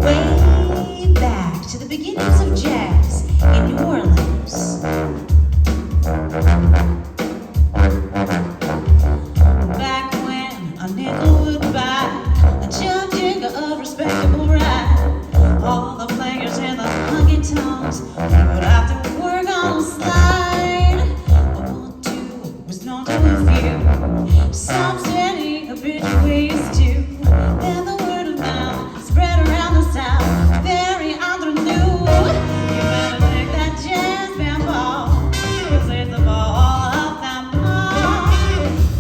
way back to the beginnings of jazz in New Orleans. Back when a nickel would buy a chub jig of respectable ride, all the players and the honky tonks would have to work on a slide. A 1-2 was known to a few, some steady habituates too. Then the word of mouth spread around the South, very entre nous. You better take that jazz band ball, 'cause it's the ball of them all.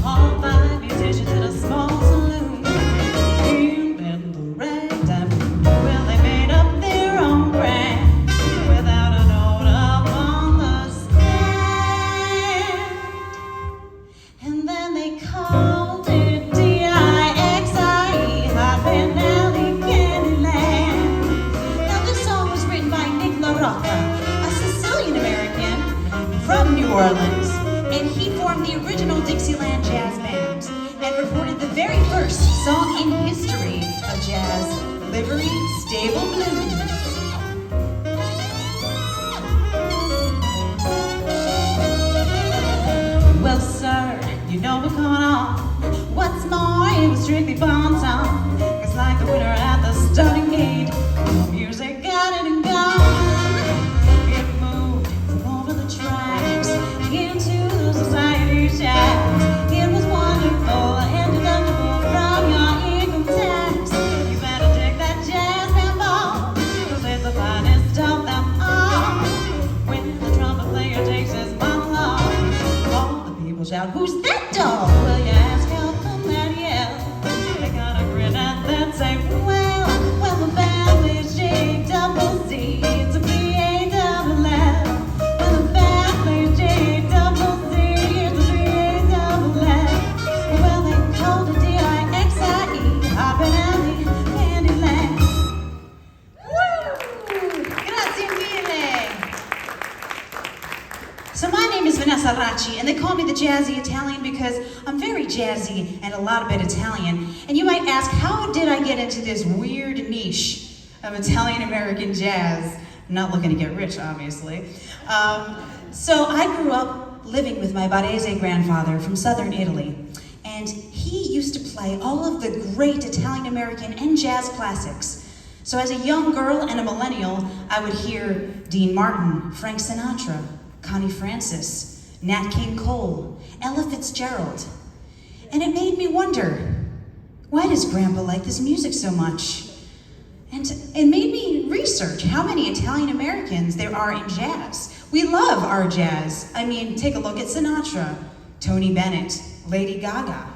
All 5 musicians in a small saloon, in the ragtime, well, they made up their own brand without a note up on the stand. And then they called it D-I-X-I-E, Hot Band Alley Candyland. Now this song was written by Nick LaRocca, a Sicilian American from New Orleans, and he formed the original Dixieland Jazz Band and recorded the very first song in history of jazz, Livery Stable Blues. Well, sir, you know what's going on. What's more, it was strictly bon ton. It's like the winner at the starting gate. The music got it and gone. It moved from over the tracks into the society shacks. It was wonderful and deductible from your income tax. You better take that jazz band ball, 'cause it's the finest of them all. When the trumpet player takes his monologue, all the people shout, "Who's that dog?" Well, you ask how come that yell. They got a grin at that, say, well, the band plays J double C, it's a B-A double L. When the band plays J double C, it's a B-A double L. Well, they called it D-I-X-I-E, Hot Band Alley Candyland. Woo! Grazie mille! So my name is Vanessa Racci, and they call me the Jazzy Italian because I'm very jazzy and a lot of bit Italian. And you might ask, how did I get into this weird niche of Italian-American jazz? I'm not looking to get rich, obviously. So I grew up living with my Barese grandfather from southern Italy. And he used to play all of the great Italian-American and jazz classics. So as a young girl and a millennial, I would hear Dean Martin, Frank Sinatra, Connie Francis, Nat King Cole, Ella Fitzgerald. And it made me wonder, why does Grandpa like this music so much? And it made me research how many Italian Americans there are in jazz. We love our jazz. I mean, take a look at Sinatra, Tony Bennett, Lady Gaga.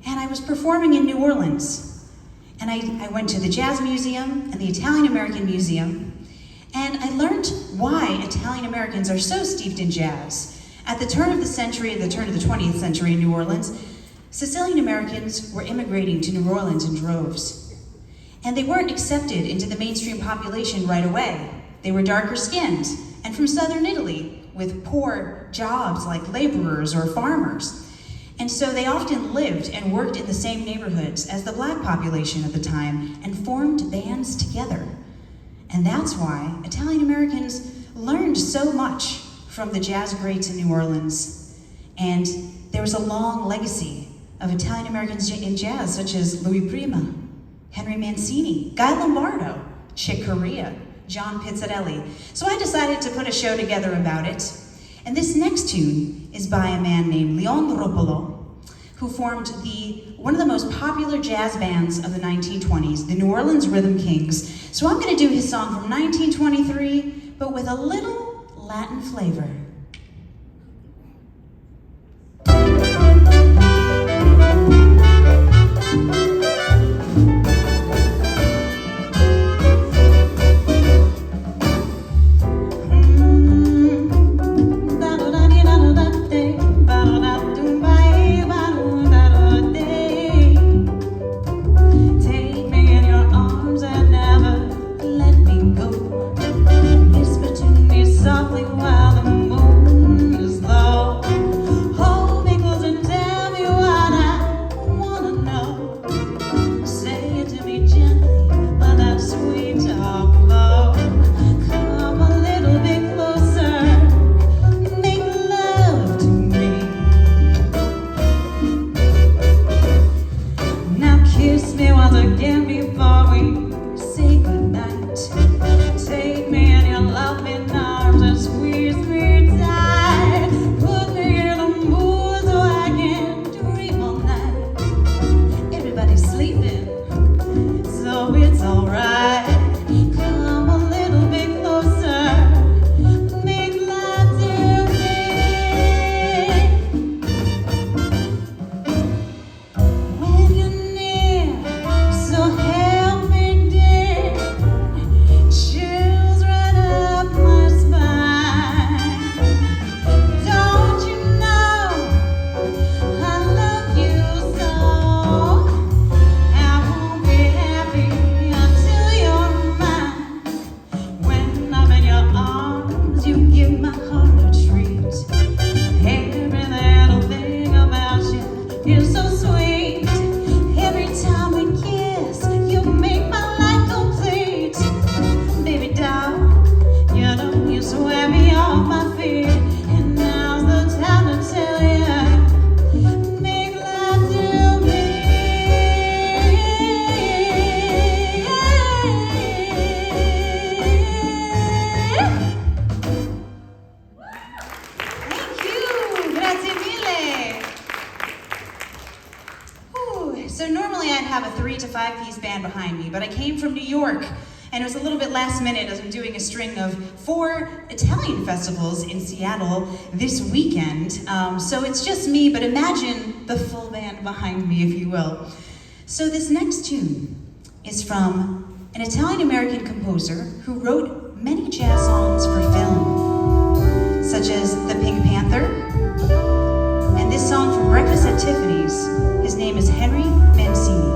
And I was performing in New Orleans. And I went to the Jazz Museum and the Italian American Museum. And I learned why Italian Americans are so steeped in jazz. At the turn of the century, the turn of the 20th century in New Orleans, Sicilian Americans were immigrating to New Orleans in droves. And they weren't accepted into the mainstream population right away. They were darker skinned and from southern Italy with poor jobs like laborers or farmers. And so they often lived and worked in the same neighborhoods as the black population at the time and formed bands together. And that's why Italian Americans learned so much from the jazz greats in New Orleans. And there was a long legacy of Italian Americans in jazz, such as Louis Prima, Henry Mancini, Guy Lombardo, Chick Corea, John Pizzarelli. So I decided to put a show together about it. And this next tune is by a man named Leon Ropolo, who formed one of the most popular jazz bands of the 1920s, the New Orleans Rhythm Kings. So I'm gonna do his song from 1923, but with a little Latin flavor. Whisper to me softly while the moon So normally I'd have a 3 to 5 piece band behind me, but I came from New York, and it was a little bit last minute as I'm doing a string of 4 Italian festivals in Seattle this weekend. So it's just me, but imagine the full band behind me, if you will. So this next tune is from an Italian-American composer who wrote many jazz songs for film, such as The Pink Panther, and this song from Breakfast at Tiffany's. His name is Henry Mancini.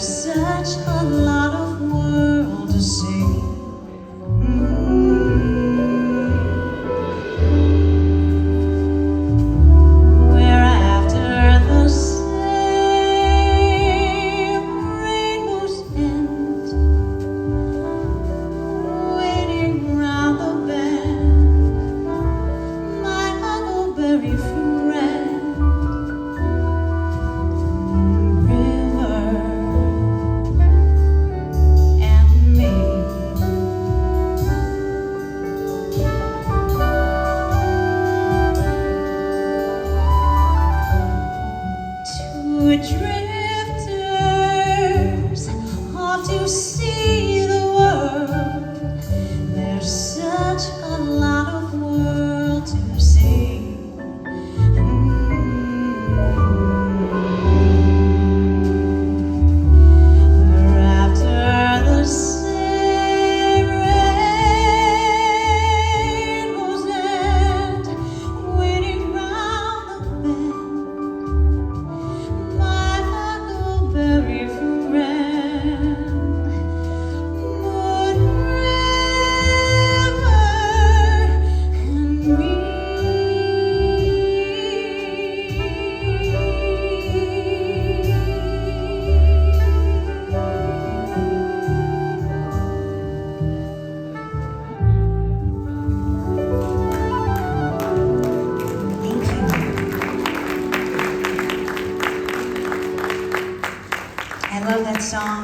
Such a lot of world to see. We're after the same rainbow's end, waiting round the bend, my huckleberry friend. Drifters off to see the world. There's such a lot of world to see. We're after the same rainbow's end, waiting round the bend. Very friend, Moon River and me. Thank you. I love that song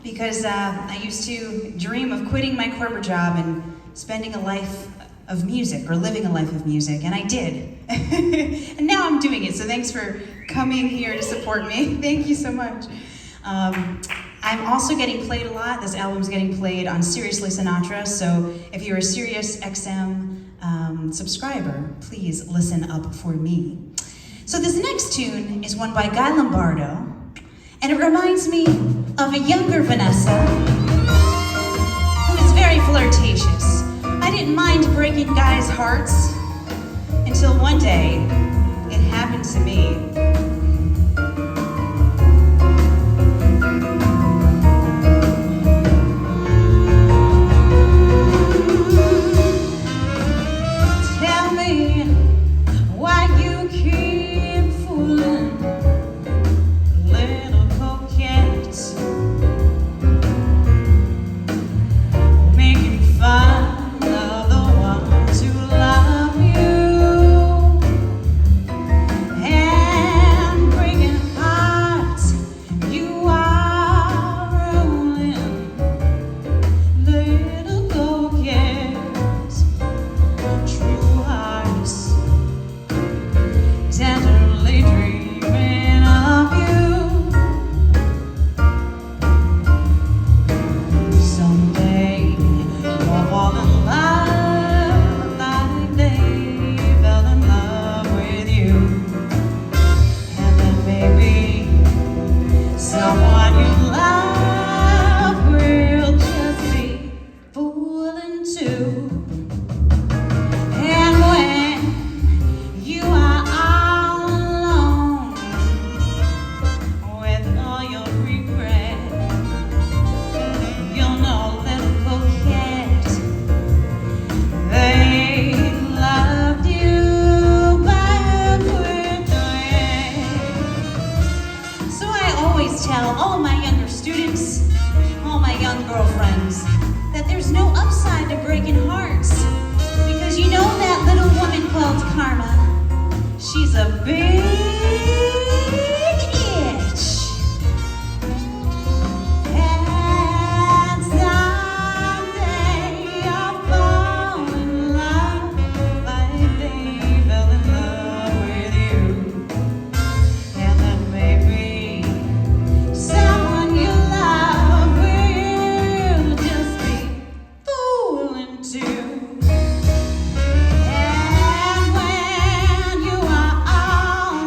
because I used to dream of quitting my corporate job and spending a life of music, or living a life of music, and I did. And now I'm doing it, so thanks for coming here to support me. Thank you so much. I'm also getting played a lot. This album's getting played on Seriously Sinatra, so if you're a Sirius XM subscriber, please listen up for me. So this next tune is one by Guy Lombardo, and it reminds me of a younger Vanessa who is very flirtatious. I didn't mind breaking guys' hearts until one day it happened to me. Tell me why you keep fooling. And someone you love will just be fooling too. And when you are all alone with all your regret, you'll know little coquette, they loved you back with thread. So I always tell all my younger students, all my young girlfriends, that there's no upside to breaking hearts. Because you know that little woman called Karma, she's a big itch. And someday you'll fall in love like they fell in love with you. And then maybe someone you love will just be fooling too. And when you are all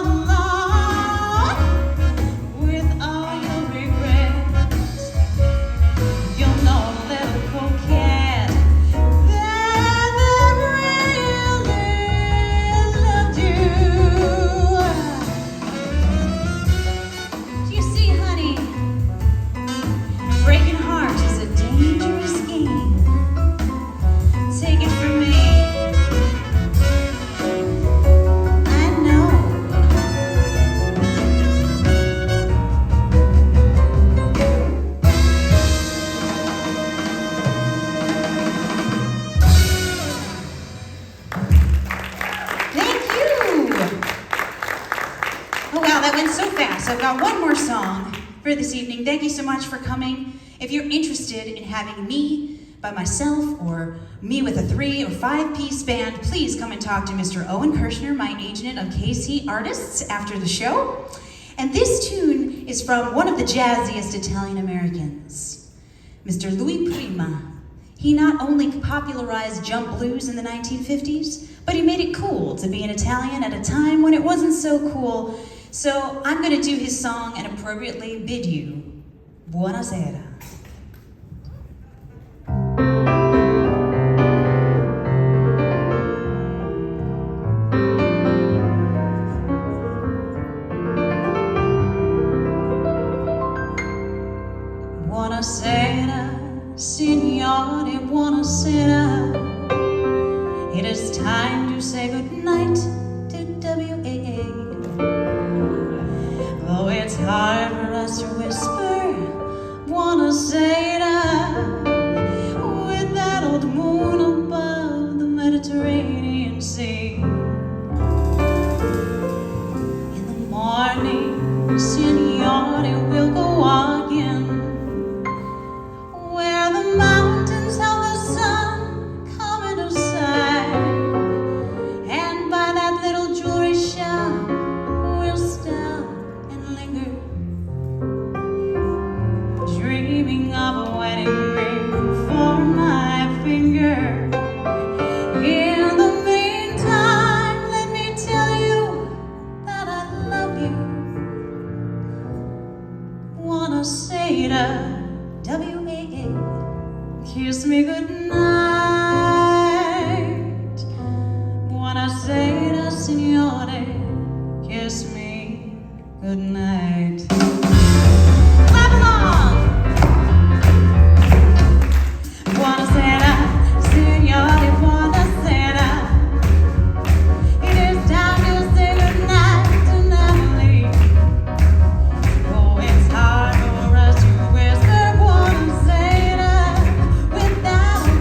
alone with all your regrets, you'll know, little coquette, that they really loved you. You see, honey, breaking hearts is a dangerous game. Take it from me. I know. Thank you. Oh wow, that went so fast. I've got one more song for this evening. Thank you so much for coming. If you're interested in having me by myself or me with a 3 or 5-piece band, please come and talk to Mr. Owen Kirshner, my agent of KC Artists, after the show. And this tune is from one of the jazziest Italian Americans, Mr. Louis Prima. He not only popularized jump blues in the 1950s, but he made it cool to be an Italian at a time when it wasn't so cool. So I'm going to do his song and appropriately bid you buonasera. Buonasera, signore, buonasera. It is time to say goodnight to WAA. Though it's hard for us to whisper buonasera with that old moon above the Mediterranean Sea. In the morning, signore, we'll go walking where the mountains have the sun coming to sight, and by that little jewelry shop we'll stop and linger, dreaming of a wedding ring for my finger. In the meantime, let me tell you that I love you. Buonasera, WAA. Kiss me goodnight. Buonasera, signore. Kiss me goodnight. Clap along. Buonasera, signore. Buonasera. It is time to say goodnight to Natalie. Oh, it's hard for us to whisper buonasera without a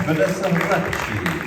Vanessa Racci.